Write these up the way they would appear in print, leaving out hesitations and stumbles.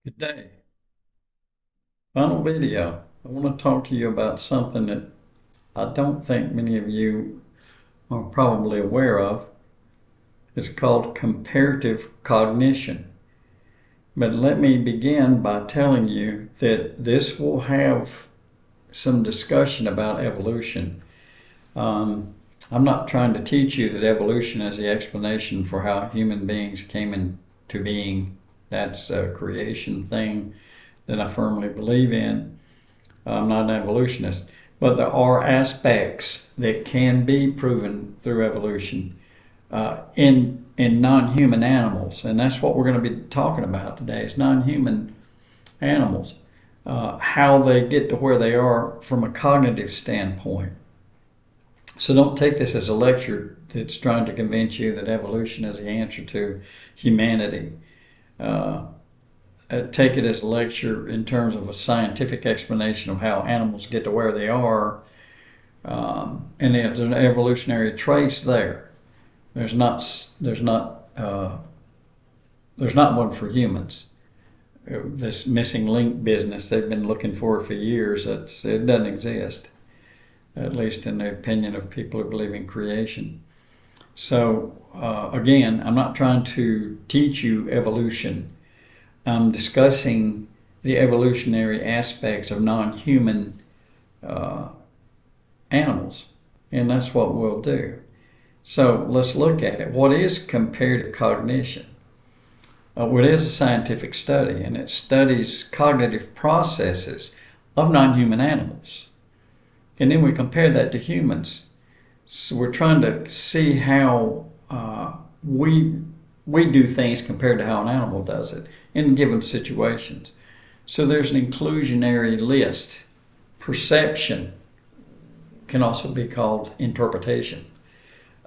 Good day. Final video. I want to talk to you about something that I don't think many of you are probably aware of. It's called comparative cognition. But let me begin by telling you that this will have some discussion about evolution. I'm not trying to teach you that evolution is the explanation for how human beings came into being. That's a creation thing that I firmly believe in. I'm not an evolutionist, but there are aspects that can be proven through evolution in non-human animals, and that's what we're going to be talking about today. Is non-human animals, how they get to where they are from a cognitive standpoint. So don't take this as a lecture that's trying to convince you that evolution is the answer to humanity. Take it as a lecture in terms of a scientific explanation of how animals get to where they are, and there's an evolutionary trace there. There's not one for humans. This missing link business they've been looking for years, it doesn't exist, at least in the opinion of people who believe in creation. So again, I'm not trying to teach you evolution. I'm discussing the evolutionary aspects of non-human animals, and that's what we'll do. So let's look at it. What is comparative cognition? Well, it is a scientific study, and it studies cognitive processes of non-human animals. And then we compare that to humans. So we're trying to see how we do things compared to how an animal does it in given situations. So there's an inclusionary list. Perception can also be called interpretation.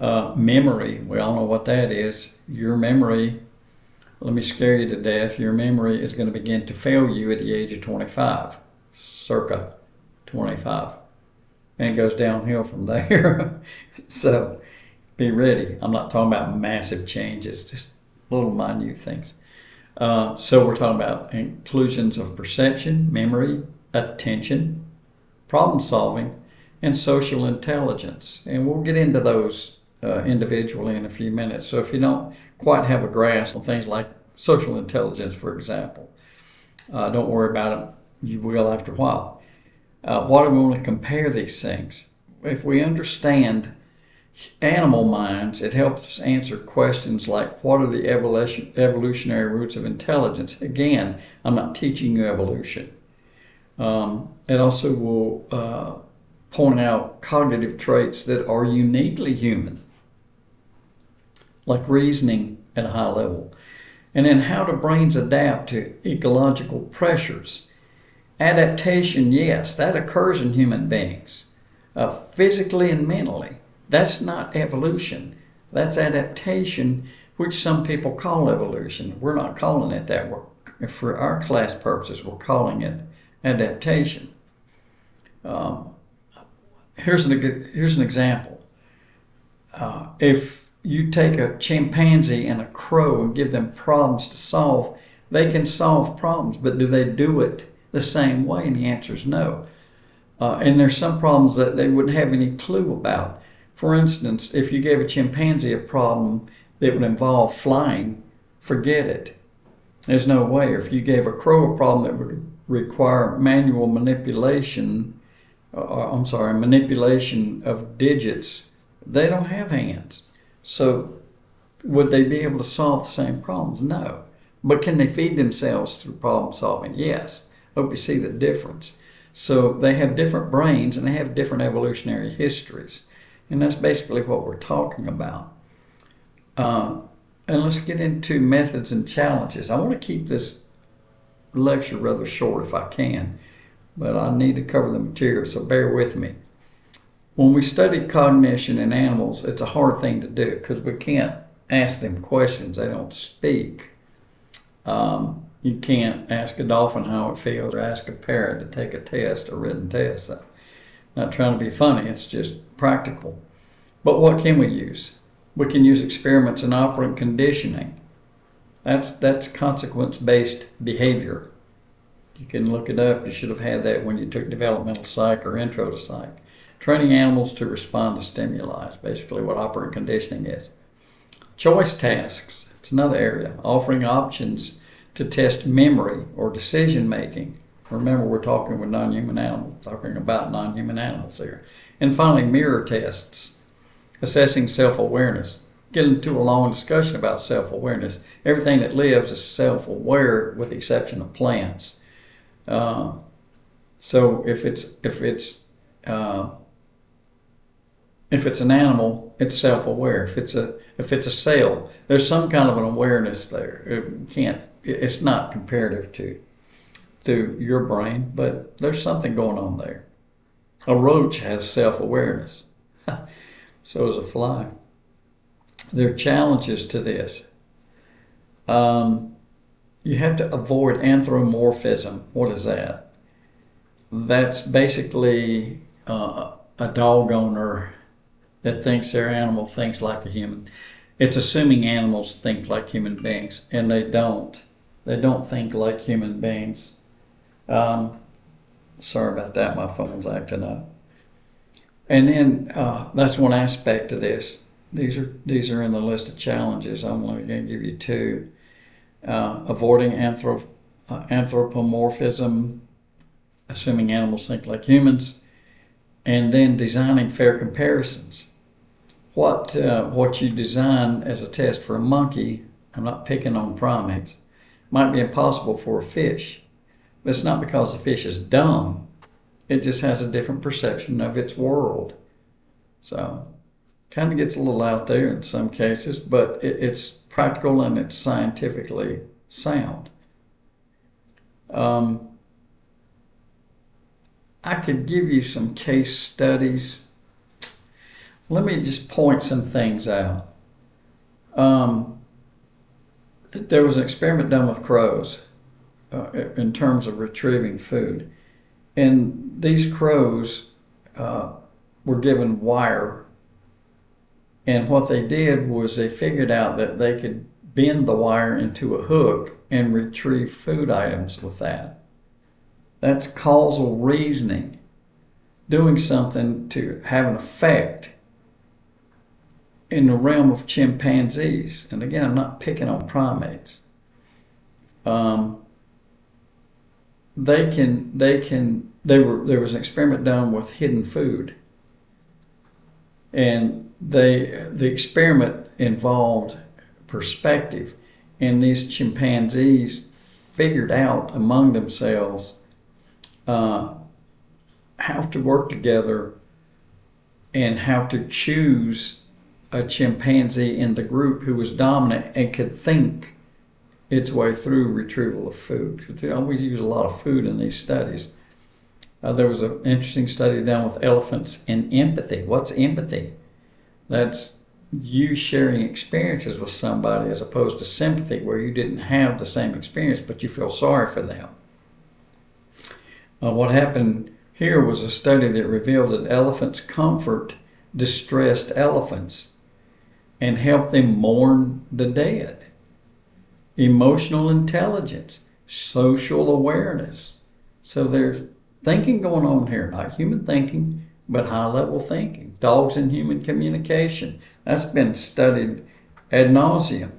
Memory, we all know what that is. Your memory, let me scare you to death, your memory is going to begin to fail you at the age of 25, circa 25. And it goes downhill from there. So be ready. I'm not talking about massive changes, just little minute things. So we're talking about inclusions of perception, memory, attention, problem solving, and social intelligence. And we'll get into those individually in a few minutes. So if you don't quite have a grasp on things like social intelligence, for example, don't worry about it. You will after a while. Why do we want to compare these things? If we understand animal minds, it helps us answer questions like, what are the evolutionary roots of intelligence? Again, I'm not teaching you evolution. It also will point out cognitive traits that are uniquely human, like reasoning at a high level. And then how do brains adapt to ecological pressures? Adaptation, yes, that occurs in human beings, physically and mentally. That's not evolution. That's adaptation, which some people call evolution. We're not calling it that. For our class purposes, we're calling it adaptation. Here's an example. If you take a chimpanzee and a crow and give them problems to solve, they can solve problems, but do they do it the same way? And the answer is no. And there's some problems that they wouldn't have any clue about. For instance, if you gave a chimpanzee a problem that would involve flying, forget it. There's no way. If you gave a crow a problem that would require manual manipulation, manipulation of digits, they don't have hands. So would they be able to solve the same problems? No. But can they feed themselves through problem solving? Yes. Hope you see the difference. So they have different brains and they have different evolutionary histories. And that's basically what we're talking about. And let's get into methods and challenges. I want to keep this lecture rather short if I can, but I need to cover the material, so bear with me. When we study cognition in animals, it's a hard thing to do because we can't ask them questions. They don't speak. You can't ask a dolphin how it feels or ask a parrot to take a test, a written test. So, not trying to be funny, it's just practical. But what can we use? We can use experiments in operant conditioning. That's consequence-based behavior. You can look it up. You should have had that when you took developmental psych or intro to psych. Training animals to respond to stimuli is basically what operant conditioning is. Choice tasks, it's another area, offering options to test memory or decision making. Remember, we're talking with non-human animals, talking about non-human animals here. And finally, mirror tests, assessing self-awareness. Get into a long discussion about self-awareness. Everything that lives is self-aware, with the exception of plants. So if it's an animal, it's self-aware. If it's a cell, there's some kind of an awareness there. It's not comparative to your brain, but there's something going on there. A roach has self-awareness. So does a fly. There are challenges to this. You have to avoid anthropomorphism. What is that? That's basically a dog owner that thinks their animal thinks like a human. It's assuming animals think like human beings, and they don't. They don't think like human beings. Sorry about that, my phone's acting up. And then that's one aspect of this. These are in the list of challenges. I'm only going to give you two. Avoiding anthropomorphism, assuming animals think like humans, and then designing fair comparisons. What you design as a test for a monkey, I'm not picking on primates, might be impossible for a fish. But it's not because the fish is dumb. It just has a different perception of its world. So, kind of gets a little out there in some cases, but it's practical and it's scientifically sound. I could give you some case studies. Let me just point some things out. There was an experiment done with crows in terms of retrieving food. And these crows were given wire. And what they did was they figured out that they could bend the wire into a hook and retrieve food items with that. That's causal reasoning, doing something to have an effect in the realm of chimpanzees. And again, I'm not picking on primates. There was an experiment done with hidden food. And the experiment involved perspective, and these chimpanzees figured out among themselves how to work together and how to choose a chimpanzee in the group who was dominant and could think its way through retrieval of food. Because they always use a lot of food in these studies. There was an interesting study done with elephants and empathy. What's empathy? That's you sharing experiences with somebody as opposed to sympathy, where you didn't have the same experience but you feel sorry for them. What happened here was a study that revealed that elephants comfort distressed elephants and help them mourn the dead. Emotional intelligence, social awareness. So there's thinking going on here, not human thinking, but high-level thinking. Dogs and human communication. That's been studied ad nauseum.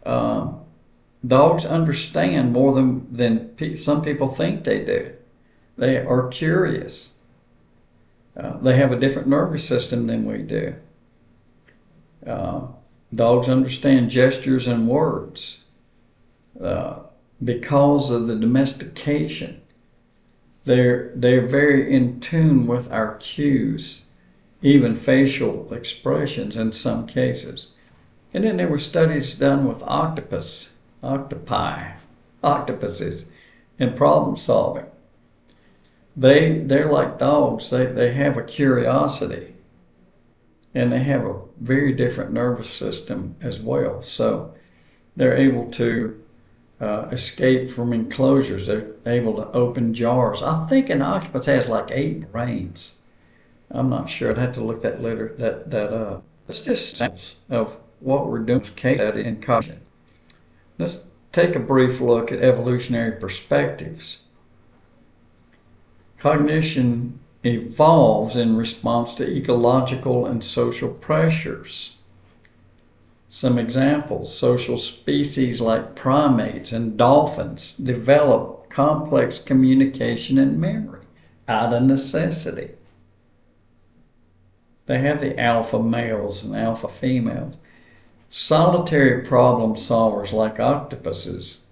Dogs understand more than some people think they do. They are curious. They have a different nervous system than we do. Dogs understand gestures and words because of the domestication. They're very in tune with our cues, even facial expressions in some cases. And then there were studies done with octopuses, and problem solving. They're like dogs. They have a curiosity, and they have a very different nervous system as well. So they're able to escape from enclosures. They're able to open jars. I think an octopus has like 8 brains. I'm not sure. I'd have to look that up. It's just samples of what we're doing with case study and cognition. Let's take a brief look at evolutionary perspectives. Cognition evolves in response to ecological and social pressures. Some examples: social species like primates and dolphins develop complex communication and memory out of necessity. They have the alpha males and alpha females. Solitary problem solvers like octopuses,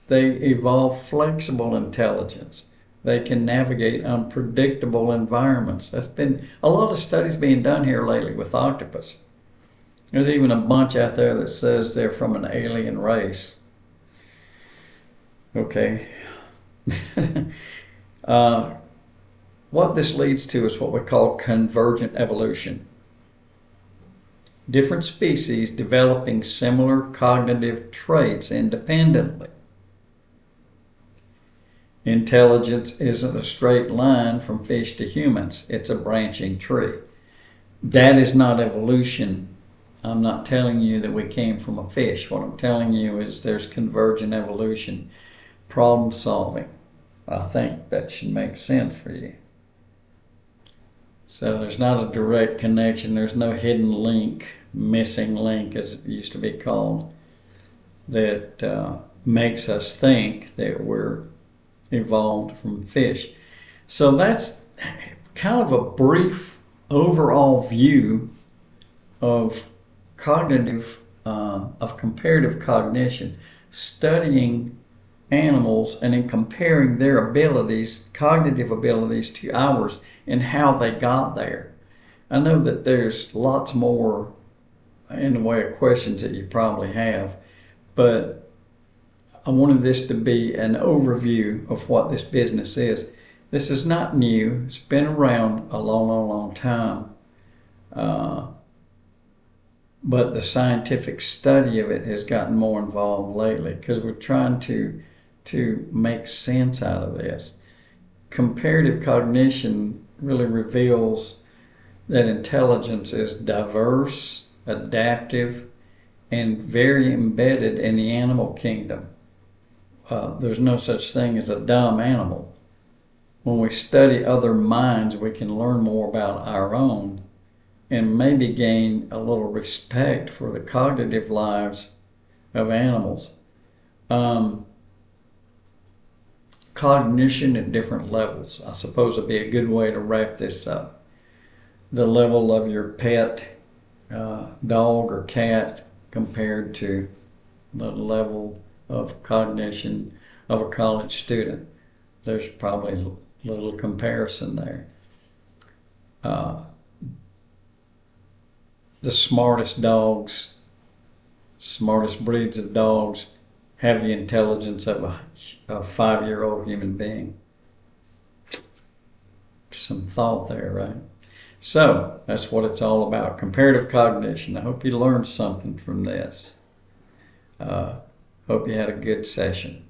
they evolve flexible intelligence. They can navigate unpredictable environments. That's been a lot of studies being done here lately with octopus. There's even a bunch out there that says they're from an alien race. Okay. What this leads to is what we call convergent evolution. Different species developing similar cognitive traits independently. Intelligence isn't a straight line from fish to humans. It's a branching tree. That is not evolution. I'm not telling you that we came from a fish. What I'm telling you is there's convergent evolution. Problem solving. I think that should make sense for you. So there's not a direct connection. There's no hidden link, missing link as it used to be called, that makes us think that we're evolved from fish. So that's kind of a brief overall view of comparative cognition, studying animals and then comparing their abilities, cognitive abilities, to ours and how they got there. I know that there's lots more in the way of questions that you probably have, but I wanted this to be an overview of what this business is. This is not new. It's been around a long time. But the scientific study of it has gotten more involved lately because we're trying to make sense out of this. Comparative cognition really reveals that intelligence is diverse, adaptive, and very embedded in the animal kingdom. There's no such thing as a dumb animal. When we study other minds, we can learn more about our own and maybe gain a little respect for the cognitive lives of animals. Cognition at different levels, I suppose, would be a good way to wrap this up. The level of your pet dog or cat compared to the level of cognition of a college student. There's probably a little comparison there. The smartest dogs, smartest breeds of dogs, have the intelligence of a 5-year-old human being. Some thought there, right? So that's what it's all about, comparative cognition. I hope you learned something from this. Hope you had a good session.